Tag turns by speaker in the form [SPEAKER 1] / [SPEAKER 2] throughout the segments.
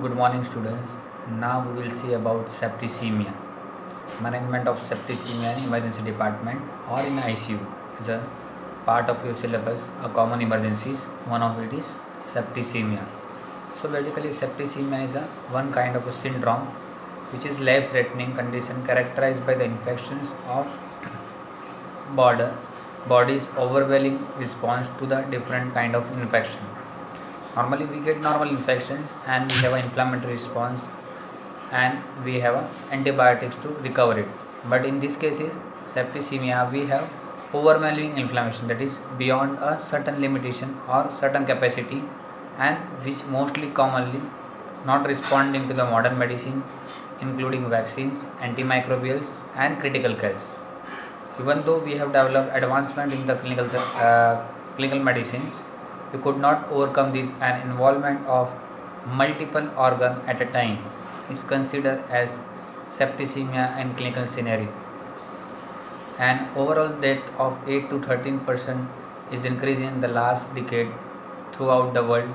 [SPEAKER 1] Good morning, students. Now we will see about septicemia. Management of septicemia in emergency department or in ICU is a part of your syllabus. A common emergencies. One of it is septicemia. So basically, septicemia is a one kind of a syndrome which is life-threatening condition characterized by the infections of border body's overwhelming response to the different kind of infection. Normally, we get normal infections and we have an inflammatory response and we have antibiotics to recover it. But in this case is septicemia, we have overwhelming inflammation that is beyond a certain limitation or certain capacity, and which mostly commonly not responding to the modern medicine including vaccines, antimicrobials and critical cares. Even though we have developed advancement in the clinical medicines, we could not overcome this, and involvement of multiple organ at a time is considered as septicemia in clinical scenario. And overall death of 8 to 13% is increasing in the last decade throughout the world,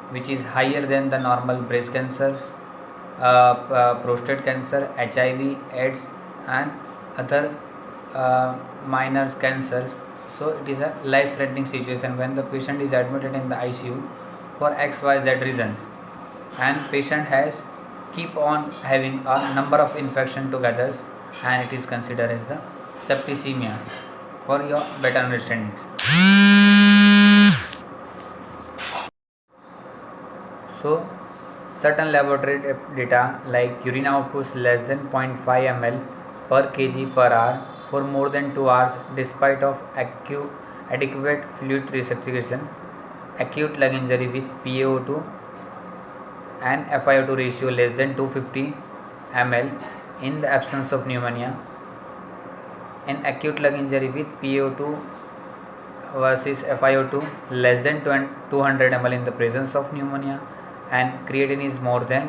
[SPEAKER 1] which is higher than the normal breast cancers, prostate cancer, HIV, AIDS, and other minor cancers. So it is a life-threatening situation when the patient is admitted in the ICU for XYZ reasons, and patient has keep on having a number of infection together, and it is considered as the septicemia for your better understandings. So certain laboratory data like urine outputs less than 0.5 ml per kg per hour for more than 2 hours despite of adequate fluid resuscitation, acute lung injury with PaO2 and FiO2 ratio less than 250 ml in the absence of pneumonia, in acute lung injury with PaO2 versus FiO2 less than 200 ml in the presence of pneumonia, and creatinine is more than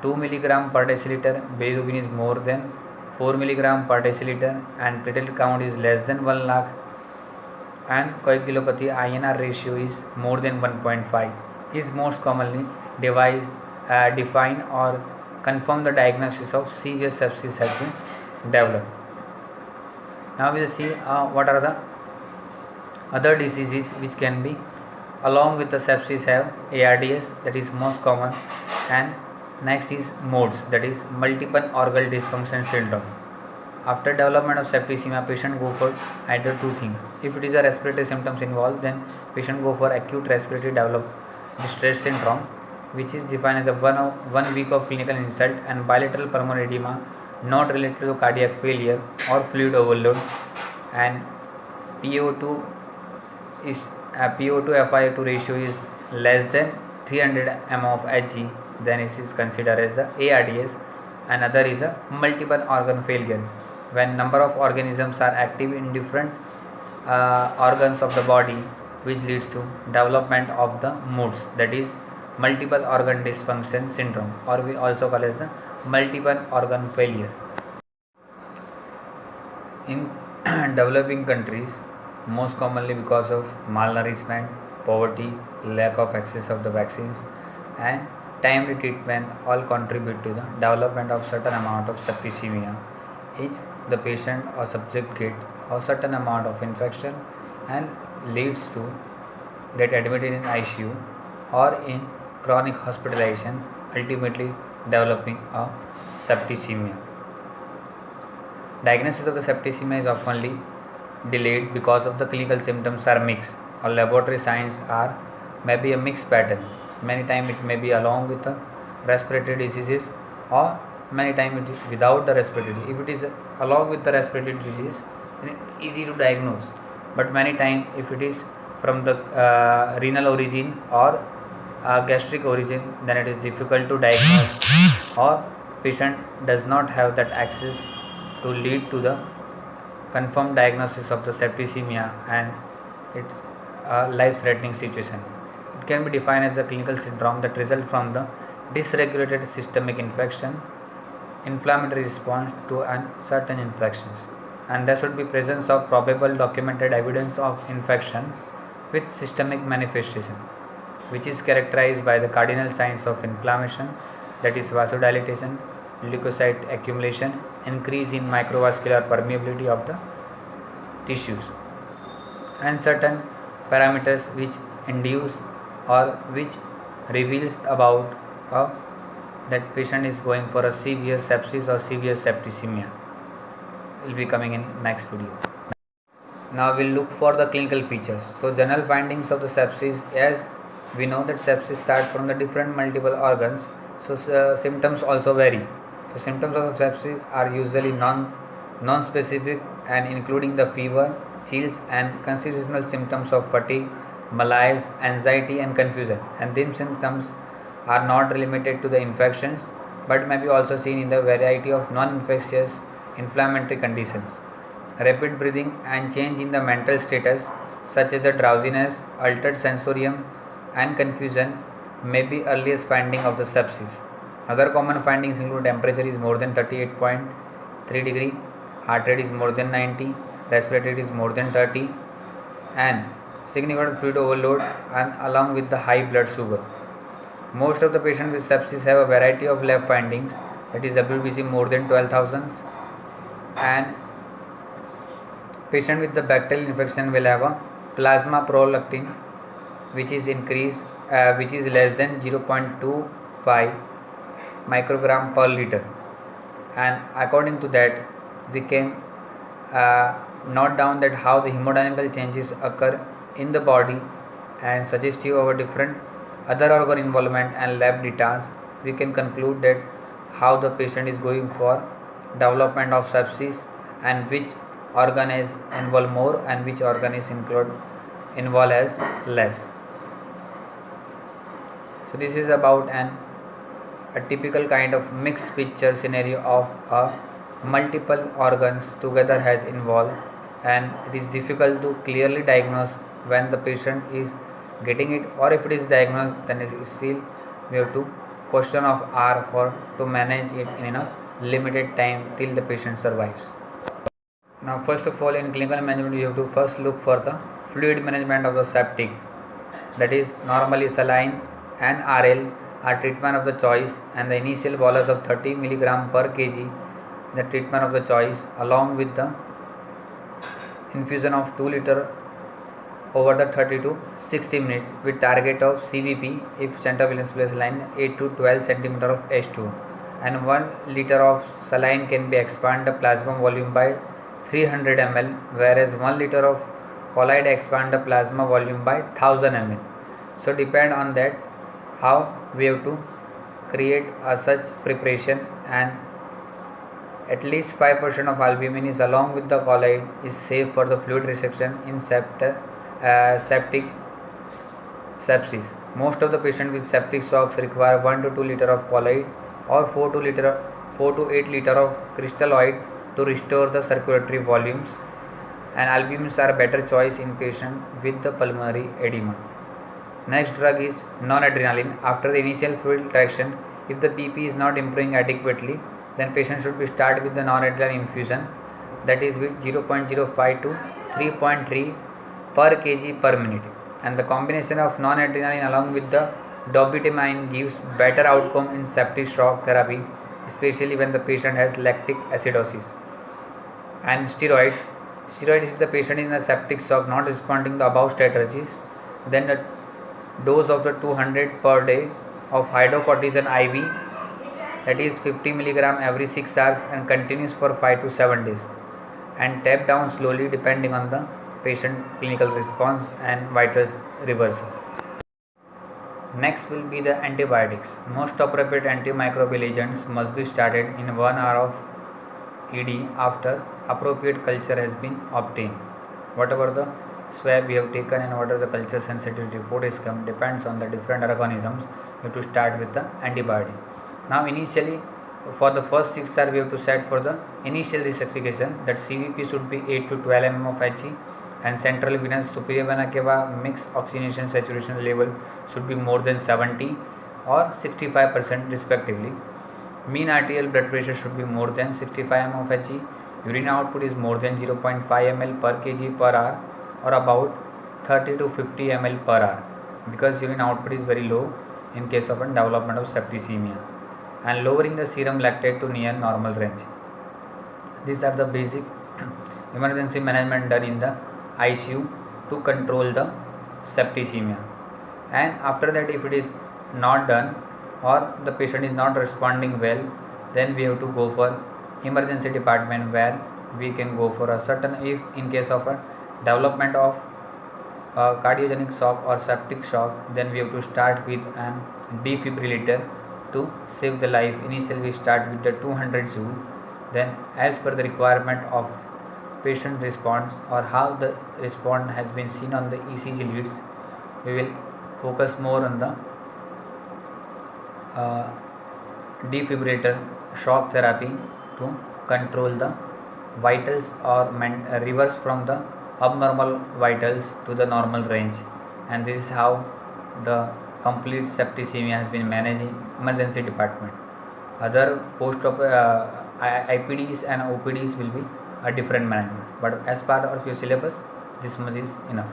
[SPEAKER 1] 2 mg per deciliter, bilirubin is more than 4 mg per deciliter, and platelet count is less than 1 lakh, and coagulopathy INR ratio is more than 1.5 is most commonly defined or confirm the diagnosis of severe sepsis has been developed. Now we will see what are the other diseases which can be along with the sepsis have ARDS, that is most common, and next is MODS, that is multiple organ dysfunction syndrome. After development of septicemia, patient go for either two things. If it is a respiratory symptoms involved, then patient go for acute respiratory distress syndrome, which is defined as a 1 week of clinical insult and bilateral pulmonary edema not related to cardiac failure or fluid overload, and PO2 is PO2 FiO2 ratio is less than 300 m of Hg, then it is considered as the ARDS. Another is a multiple organ failure, when number of organisms are active in different organs of the body, which leads to development of the MODS, that is multiple organ dysfunction syndrome, or we also call as the multiple organ failure. In developing countries, most commonly because of malnourishment, poverty, lack of access of the vaccines, and timely treatment all contribute to the development of certain amount of septicemia. If the patient or subject get a certain amount of infection and leads to get admitted in ICU or in chronic hospitalization, ultimately developing a septicemia. Diagnosis of the septicemia is often delayed because of the clinical symptoms are mixed, or laboratory signs are maybe a mixed pattern. Many times it may be along with the respiratory diseases, or many times it is without the respiratory. If it is along with the respiratory disease, then it is easy to diagnose. But many times if it is from the renal origin or gastric origin, then it is difficult to diagnose, or patient does not have that access to lead to the confirmed diagnosis of the septicemia, and it's a life-threatening situation. It can be defined as a clinical syndrome that results from the dysregulated systemic infection, inflammatory response to certain infections, and there should be presence of probable documented evidence of infection with systemic manifestation. which is characterized by the cardinal signs of inflammation, that is vasodilatation, leukocyte accumulation, increase in microvascular permeability of the tissues, and certain parameters which induce or which reveals about that patient is going for a severe sepsis or severe septicemia. Will be coming in next video. Now we'll look for the clinical features. So general findings of the sepsis, as we know that sepsis starts from the different multiple organs, so symptoms also vary. So symptoms of sepsis are usually non-specific and including the fever, chills and constitutional symptoms of fatigue, malaise, anxiety and confusion, and these symptoms are not limited to the infections but may be also seen in the variety of non-infectious inflammatory conditions. Rapid breathing and change in the mental status such as a drowsiness, altered sensorium and confusion may be earliest finding of the sepsis. Other common findings include temperature is more than 38.3 degree, heart rate is more than 90, respiratory rate is more than 30 and significant fluid overload and along with the high blood sugar. Most of the patients with sepsis have a variety of lab findings, that is WBC more than 12,000, and patient with the bacterial infection will have a plasma prolactin which is increased which is less than 0.25 microgram per liter, and according to that we can note down that how the hemodynamical changes occur in the body and suggestive of a different other organ involvement and lab data, we can conclude that how the patient is going for development of sepsis and which organ is involved more and which organ is involved as less. So this is about a typical kind of mixed picture scenario of multiple organs together has involved, and it is difficult to clearly diagnose when the patient is getting it, or if it is diagnosed then it is still we have to question of R for to manage it in a limited time till the patient survives. Now first of all in clinical management we have to first look for the fluid management of the septic, that is normally saline and RL are treatment of the choice, and the initial bolus of 30 mg per kg the treatment of the choice along with the infusion of 2 liter over the 30 to 60 minutes with target of CVP if central venous place line 8 to 12 cm of H2, and 1 liter of saline can be expand the plasma volume by 300 ml, whereas 1 liter of colloid expand the plasma volume by 1000 ml. So depend on that how we have to create a such preparation, and at least 5% of albumin is along with the colloid is safe for the fluid reception in septic sepsis. Most of the patients with septic shocks require 1 to 2 liter of colloid or 4 to 8 liter of crystalloid to restore the circulatory volumes, and albumins are a better choice in patients with the pulmonary edema. Next drug is non-adrenaline. After the initial fluid traction, if the BP is not improving adequately, then patient should be start with the non-adrenaline infusion, that is with 0.05 to 3.3 per kg per minute, and the combination of non-adrenaline along with the dobutamine gives better outcome in septic shock therapy, especially when the patient has lactic acidosis. And steroids if the patient is in a septic shock not responding to the above strategies, then the dose of the 200 per day of hydrocortisone IV, that is 50 mg every 6 hours and continues for 5 to 7 days, and tap down slowly depending on the patient clinical response and vitals reversal. Next will be the antibiotics. Most appropriate antimicrobial agents must be started in 1 hour of ED after appropriate culture has been obtained. Whatever the swab we have taken and whatever the culture sensitivity report is come depends on the different organisms. We have to start with the antibiotic. Now initially for the first 6 hours we have to set for the initial resuscitation, that CVP should be 8 to 12 mm of He, and central venous superior vena cava mixed oxygenation saturation level should be more than 70 or 65% respectively. Mean arterial blood pressure should be more than 65 mm of He. Urine output is more than 0.5 ml per kg per hour or about 30 to 50 ml per hour. because urine output is very low in case of a development of septicemia, and lowering the serum lactate to near normal range. These are the basic emergency management done in the ICU to control the septicemia. And after that, if it is not done or the patient is not responding well, then we have to go for emergency department, where we can go for a certain, if in case of a development of cardiogenic shock or septic shock, then we have to start with an defibrillator to save the life. Initially we start with the 200 joule, then as per the requirement of patient response or how the response has been seen on the ECG leads, we will focus more on the defibrillator shock therapy to control the vitals or reverse from the abnormal vitals to the normal range. And this is how the complete septicemia has been managed in emergency department. Other post-op IPDs and OPDs will be a different management, but as part of your syllabus, this much is enough.